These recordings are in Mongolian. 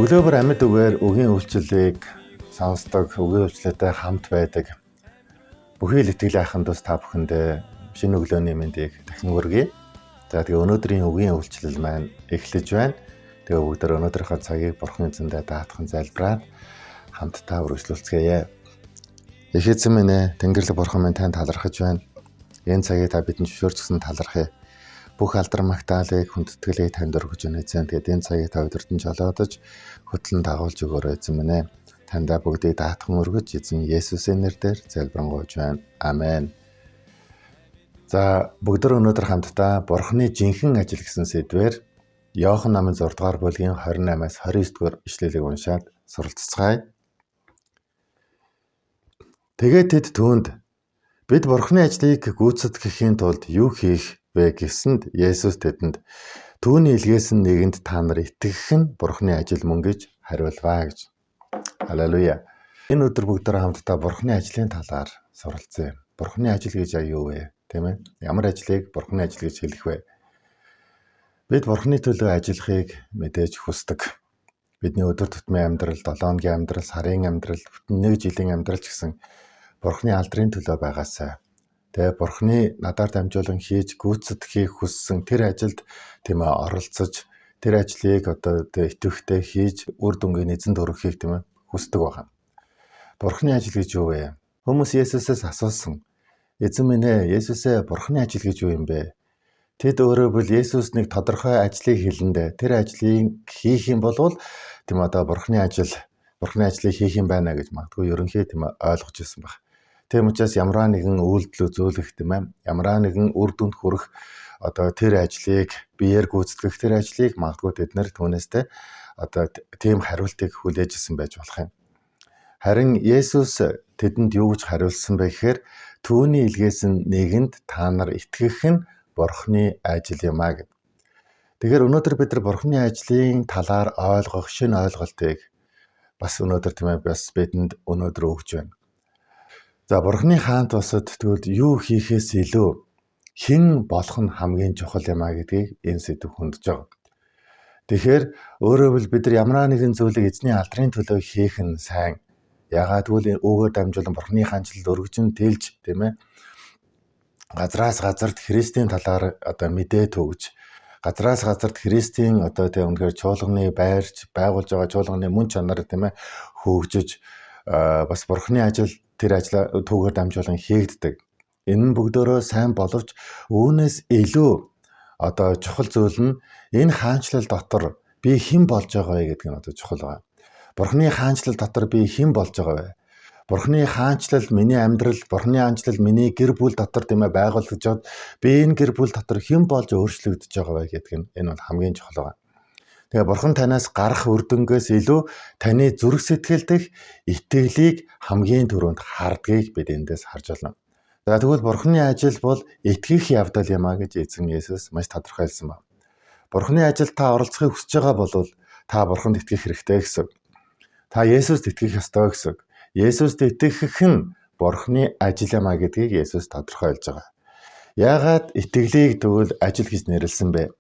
Өглөөр амьд үгээр үгийн үйлчлэлийг сонсдог, үгийн үйлчлэлтэй хамт байдаг бүхий л итгэлийн ахын тус та бүхэндээ шинэ өглөөний мэндийг дахин хүргэе. За тэгээ өнөөдрийн үгийн үйлчлэл маань эхлэж байна. Тэгээ бүгдээ өнөөдрийнхөө цагийг Бурхны эзэндээ даатхан залбираад хамтдаа үргэлжлүүлцгээе. Их эзэн минь ээ, Тэнгэрлэг Бурхан минь тань талархаж байна. Энэ цагийг та бидэнд зөвшөөрчихсөн талархъя. Бүх алдар магтаалыг хүндэтгэлийг танд өргөж өгнө эзэн. Тэгээд энэ цагийг та өдөртөн жолоодож хөтлөн дагуулж өгөөрэй эзэн минь ээ. Тандаа бүгдийг даатхан өргөж эзэн Есүсийн нэрээр залбирanгуйж байна. Амен. За бүгд өнөөдөр хамтдаа Бурхны жинхэнэ ажил гэсэн сэдвээр Иохан намын 6 дугаар бүлгийн 28-аас 29 дугаар ишлэлийг уншаад суралцгаая. Тэгээд тэд түүнд бид Бурхны ажлыг гүйцэтгэхийн тулд юу хийх вэ гэсэнд Есүс тэдэнд түүний илгээс нь нэгэнд та нар итгэх нь Бурхны ажил мөн гэж хариулваа гэж. Халелуя. Энэ өдөр бүгд хамтдаа Бурхны ажлын талаар суралцъя. Бурхны ажил гэж юу вэ? Тийм ээ? Ямар ажлыг Бурхны ажил гэж хэлэх вэ? Бид Бурхны төлөө ажиллахыг мэдээж хүсдэг. Бидний өдөр тутмын амьдрал, 7 өдрийн амьдрал, сарын амьдрал, бүтэн 1 жилийн амьдрал ч гэсэн Бурхны алдрын төлөө байгаасай. Тэгээ Бурхны надаар дамжуулан хийж гүйцэтгэхийг хүссэн тэр ажилд тийм ээ оролцож тэр ажлыг одоо идэвхтэй хийж үр дүнгийн эзэнд өргөхийг тийм ээ хүсдэг байна. Бурхны ажил гэж юу вэ? Хүмүүс Есүсээс асуусан. Эзэн минь ээ, Есүсээ Бурхны ажил гэж юу юм бэ? Тэд өөрөө бол Есүс нэг тодорхой ажлыг хэлэндээ тэр ажлыг хийх юм бол тийм одоо Бурхны ажлыг хийх юм байна гэж магадгүй ерөнхий тийм ээ ойлгож ирсэн баг. Тийм учраас ямар нэгэн үйлдэл үзүүлэх тийм ээ ямар нэгэн үр дүнд хүрэх одоо тэр ажлыг биеэр гүйцэтгэх тэр ажлыг магадгүй тэд нэр түүнээсээ одоо тийм хариултыг хүлээж ирсэн байж болох юм. Харин Есүс тэдэнд юу гэж хариулсан бэ гэхээр түүний илгээс нь нэгэнд та нар итгэх нь Бурхны ажил юм аа гэв. Тэгэхээр өнөөдөр бид нар Бурхны ажлын талаар ойлгох шинэ ойлголтыг бас өнөөдөр тийм ээ бас бидэнд өнөөдөр өгч байна. За Бурхны хаант босод тэгвэл юу хийхээс илүү хэн болох нь хамгийн чухал юм а гэдгийг энэ сэдв хөндөж байгаа. Тэгэхээр өөрөөр бид нар ямар нэгэн зүйлийг эзний алдрын төлөө хийх нь сайн. Ягаад гэвэл өгөөд дамжуулан Бурхны хаанчлалд өргөжин тэлж тийм ээ газраас газарт Христийн талаар одоо мэдээ төгж газраас газарт Христийн одоо тийм үнэхээр чуулганы байрч байгуулж байгаа чуулганы мөн чанар тийм ээ хөгжиж бас Бурхны ажил тэр ажлаа түүгээр дамжуулан хийгддэг. Энэ нь бүгдөө сайн боловч үүнээс илүү одоо чухал зүйл нь энэ хаанчлал дотор би хэн болж байгаа вэ гэдэг нь одоо чухал байна. Бурхны хаанчлал дотор би хэн болж байгаа вэ? Бурхны хаанчлал миний амьдрал, Бурхны хаанчлал миний гэр бүл дотор тийм ээ байгуулагдж байгаад би энэ гэр бүл дотор хэн болж өөрчлөгдөж байгаа вэ гэдэг нь энэ бол хамгийн чухал байна. Тэгээ Бурхан танаас гарах үр дүнгээс илүү таны зүрх сэтгэл дэх итгэлийг хамгийн түрүүнд хардгийг бид эндээс харж байна. За тэгвэл Бурханы ажил бол итгэх явдал юм а гэж эзэн Есүс маш тодорхойлсон байна. Бурханы ажилд та оролцохыг хүсэж байгаа бол та Бурханд итгэх хэрэгтэй гэсэн. Та Есүст итгэх ёстой гэсэн. Есүст итгэх нь Бурханы ажил юм а гэдгийг Есүс тодорхойлж байгаа. Яагаад итгэлийг тэгвэл ажил гэж нэрлсэн бэ?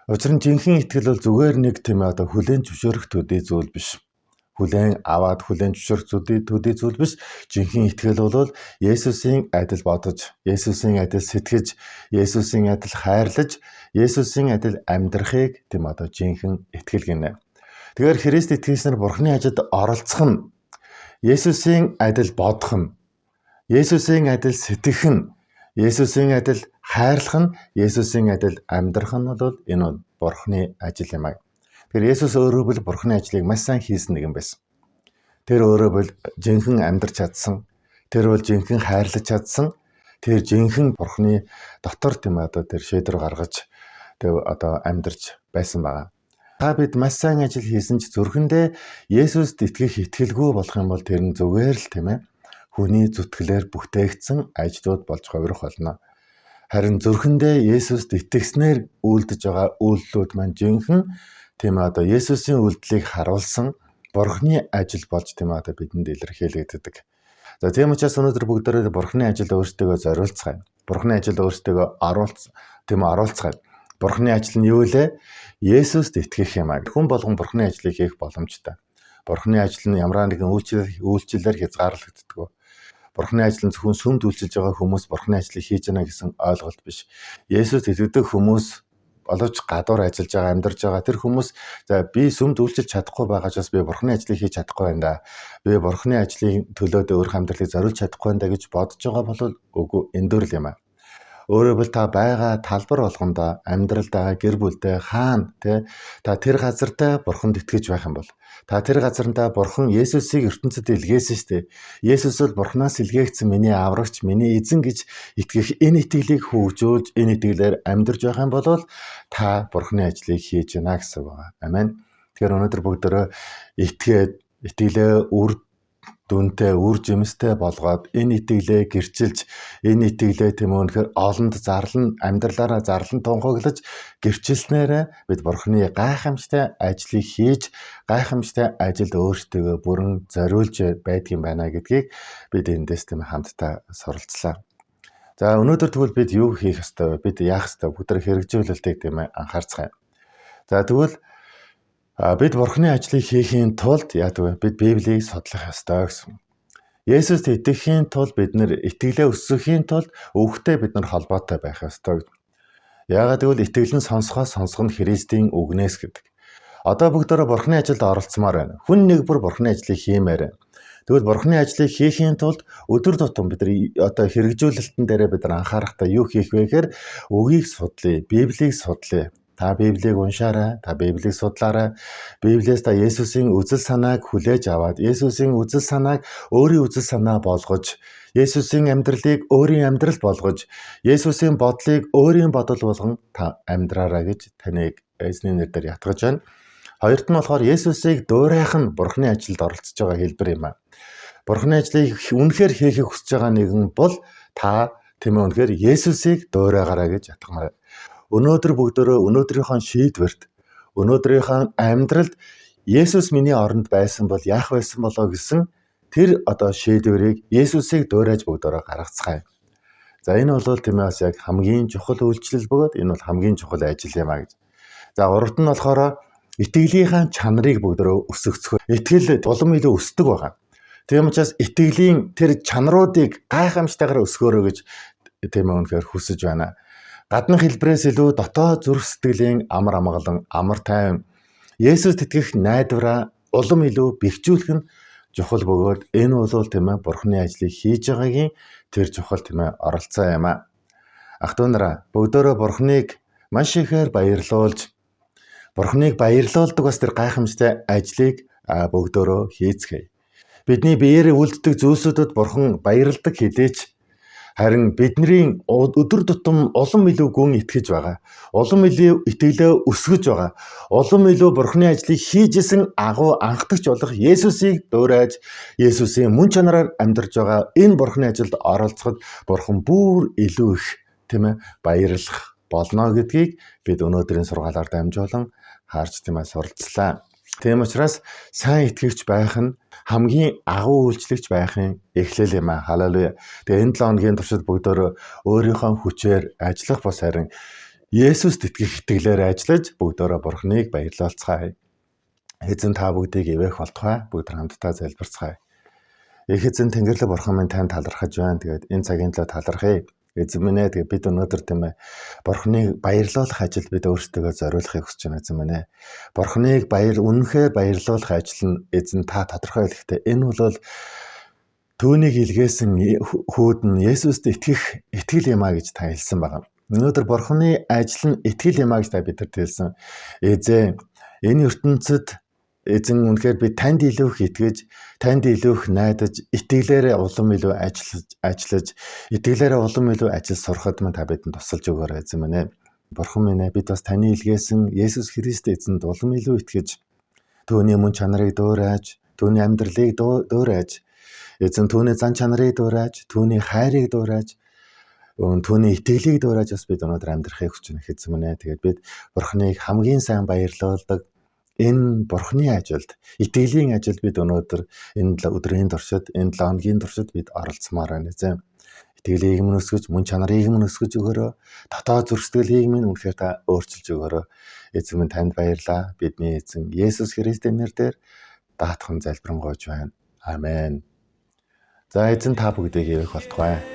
Учир нь жинхэнэ итгэл бол зүгээр нэг тийм одоо хүлээн зөвшөөрөх төдий зүйл биш. Хүлээн аваад хүлээн зөвшөөрөх төдий зүйл биш. Жинхэнэ итгэл бол Есүсийн адил бодож, Есүсийн адил сэтгэж, Есүсийн адил хайрлаж, Есүсийн адил амьдрахыг тийм одоо жинхэнэ итгэл гинэ. Тэгэхээр Христ итгэгч нар Бурханы ажилд оролцох нь, Есүсийн адил бодох нь, Есүсийн адил сэтгэх нь, Есүсийн адил хайрлах нь, Есүсийн адил амьдрах нь бол энэ бол Бурханы ажил юм аа. Тэгэхээр Есүс өөрөө бол Бурханы ажлыг маш сайн хийсэн нэгэн байсан. Тэр өөрөө бол жинхэнэ амьдрч чадсан. Тэр бол жинхэнэ хайрлаж чадсан. Тэр жинхэнэ Бурханы дотор тийм одоо тэр шийдвэр гаргаж тэр одоо амьдрч байсан байгаа. Та бид маш сайн ажил хийсэн ч зүрхэндээ Есүст итгэх итгэлгүй болох юм бол тэр нь зүгээр л тийм ээ хүний зүтгэлээр бүтээгдсэн ажлууд болж хувирах болно. Харин зүрхэндээ Есүст итгэснээр үйлдэж байгаа үйлдэлүүд маань жинхэнэ тийм одоо Есүсийн үйлдлийг харуулсан Бурханы ажил болж тийм одоо бидэнд илэрхийлэгддэг. За тийм учраас өнөөдөр бүгдээрээ Бурхны ажилд өөрсдөө зориулцгаая. Бурхны ажилд өөрсдөө оруулцгаая. Бурхны ажил нь юу вэ? Есүст итгэх юм аа. Хүн болгон Бурхны ажлыг хийх боломжтой. Бурхны ажил нь ямар нэгэн үйлчлэлээр хязгаарлагддаг. Бурхны ажил нь зөвхөн сүмд үйлчилж байгаа хүмүүс Бурхны ажлыг хийж байна гэсэн ойлголт биш. Есүст итгэдэг хүмүүс боловч гадуур ажиллаж байгаа, амьдарч байгаа тэр хүмүүс за би сүмд үйлчилж чадахгүй байгаа ч бас би Бурхны ажлыг хийж чадахгүй байна да. Би Бурхны ажлын төлөөд өөрийнхөө амьдралыг зориулж чадахгүй байна да гэж бодож байгаа бол үгүй эндүрл юм аа. Өөрөөр бол та байгаа талбар болгондоо амьдралдаа гэр бүлдээ хаана та тэр газартаа Бурханд итгэж байх юм бол та тэр газартай Бурхан Есүсийг ертөнцид илгээсэн шүү дээ. Есүс бол Бурханаас илгээгдсэн миний аврагч, миний эзэн гэж итгэх энэ итгэлийг хөгжүүлж, энэ итгэлээр амьдрж байх юм бол та Бурханы ажлыг хийж гинэ гэсэн байгаа. Амен. Тэгэхээр өнөөдөр бүгдөө итгэлээ үр дүнтэй, үр жимстэй болгоод энэ итгэлээ гэрчилж, энэ итгэлээ тийм үнэхээр олонд зарлан, амьдралаараа зарлан тунхаглаж гэрчилснээрээ бид Бурханы гайхамшигтай ажлыг хийж, гайхамшигтай ажилд өөрсдөө бүрэн зориулж байдгийн байна гэдгийг бид эндээс тийм хамтдаа суралцлаа. За өнөөдөр тэгвэл бид юу хийх ёстой вэ? Бид яах ёстой? Бүгд хэрэгжүүлэлтийг тийм анхаарцгаая. За тэгвэл бид Бурханы ажлыг хийхийн тулд яадаг вэ? Бид Библийг судлах ёстой гэсэн. Есүст итгэхийн тулд бид нэр итгэлээ өсгөхийн тулд Өгөхтэй бид нар холбоотой байх ёстой. Яагаад гэвэл итгэл нь сонсохоос сонсох нь Христийн үгнээс гэдэг. Одоо бүгдөө Бурханы ажилд оролцмоор байна. Хүн нэг бүр Бурханы ажлыг хиймээр байна. Тэгвэл Бурханы ажлыг хийхийн тулд өдөр тутам бид нар одоо хэрэгжүүлэлтэн дээрээ бид нар анхаарахтаа юу хийх вэ гэхээр үгийг судлая, Библийг судлая. Та Библийг уншаарай, та Библийг судлаарай. Библиэс та Есүсийн үзэл санааг хүлээж аваад, Есүсийн үзэл санааг өөрийн үзэл санаа болгож, Есүсийн амьдралыг өөрийн амьдрал болгож, Есүсийн бодлыг өөрийн бодол болгон та амьдраарай гэж таныг эзний нэрээр ятгаж байна. Хоёрт нь болохоор Есүсийг дуурайх нь Бурханы ажилд оролцож байгаа хэлбэр юм аа. Бурханы ажлыг үнэхээр хийхийг хүсэж байгаа нэгэн бол та үнэхээр Есүсийг дуурайгаарай гэж ятгамаар. Өнөөдөр бүгдөө өнөөдрийнхөө шийдвэрт, өнөөдрийнхөө амьдралд Есүс миний оронд байсан бол яах байсан болоо гэсэн тэр одоо шийдвэрийг Есүсийг дуурайж бүгдөө гаргацгаая. За энэ бол бас яг хамгийн чухал үйлчлэл бөгөөд энэ бол хамгийн чухал ажил юм а гэж. За гуравт нь болохоор итгэлийнхаа чанарыг бүгдөө өсгөцгөө. Итгэл улам илүү өсдөг байгаа. Тийм учраас итгэлийн тэр чанаруудыг гайхамшигтайгаар өсгөөрэй гэж үнэхээр хүсэж байна. Гадны хэлбрээс илүү дотоод зүрх сэтгэлийн амар амгалан, амар тайван Есүст итгэх найдвараа улам илүү бэхжүүлэх нь чухал бөгөөд энэ бол Бурханы ажлыг хийж байгаагийн тэр чухал оролцоо юм а. Ах トゥ нараа бүгдөө Бурханыг маш ихээр баярлуулж, Бурханыг баярлуулдаг бас тэр гайхамшигтай ажлыг бүгдөө хийцгээе. Бидний биеэрээ үлддэг зүйлсүүдэд Бурхан баярладаг хідээч харин бидний өдөр тутам улам илүү гүн итгэж байгаа. Улам илүү итгэлээ өсгөж байгаа. Улам илүү Бурханы ажлыг хийжсэн агуу анхдагч болох Есүсийг дуурайж, Есүсийн мөн чанараар амьдарч байгаа энэ Бурханы ажилд оролцоход Бурхан бүр илүү их баярлах болно гэдгийг бид өнөөдрийн сургаалаар дамжуулан харж суралцлаа. Тийм учраас сайн итгэгч байх нь хамгийн агуу үйлчлэгч байхын эхлэл юм а. Халелуя. Тэгээ энэ 7 хоногийн туршид бүгдөө өөрийнхөө хүчээр ажиллах бас харин Есүст итгэх итгэлээр ажиллаж бүгдөө Бурханыг баярлалцгаая. Эзэн та бүгдийг ивэх болтугай. Бүгд хамтдаа залбирцгаая. Их эзэн Тэнгэрлэг Бурхан минь тань талархаж байна. Тэгээд энэ цагийн төлөө талархъя. Эзэн минь тэгээд бид өнөөдөр Бурханыг баярлуулах ажилд бид өөрсдөө зориулахыг хүсэж байна эзэн минь. Бурханыг үнэхээр баярлуулах ажил нь эзэн та тодорхой хэлэхдээ энэ бол түүнийг илгээсэн хүүд нь Есүст итгэх итгэл юм а гэж та хэлсэн байгаа. Өнөөдөр Бурханы ажил нь итгэл юм а гэж та бидэд хэлсэн. Эзэн энэ ертөнцид эзэн үнэхээр би танд илүү их итгэж, танд илүү их найдаж, итгэлээрээ улам илүү ажиллаж, итгэлээрээ улам илүү ажил сурахад та бидэнд тусалж өгөөрэй эзэн минь. Бурхан минь бид бас таны илгээсэн Есүс Христ эзэнд улам илүү итгэж, түүний мөн чанарыг дуурайж, түүний амьдралыг дуурайж, эзэн түүний зан чанарыг дуурайж, түүний хайрыг дуурайж, түүний итгэлийг дуурайж бас бид өнөөдөр амьдрахыг хүсэж байна эзэн минь. Тэгээд бид Бурханыг хамгийн сайн баярлуулдаг, Энэ Бурхны ажилд, итгэлийн ажилд бид өнөөдөр энэ өдрийн туршид, энэ 7 хоногийн туршид бид оролцмаар байна эзэн. Итгэлийг минь өсгөж, мөн чанарыг минь өсгөж өгөөрэй. Дотоод зүрхсэтгэлийг минь үнэхээр та өөрчилж өгөөрэй. Эзэн минь танд баярлалаа. Бидний эзэн Есүс Христийн нэрээр даатхан залбирanгуйж байна. Амен. За эзэн та бүгдийг ирэх болтугай.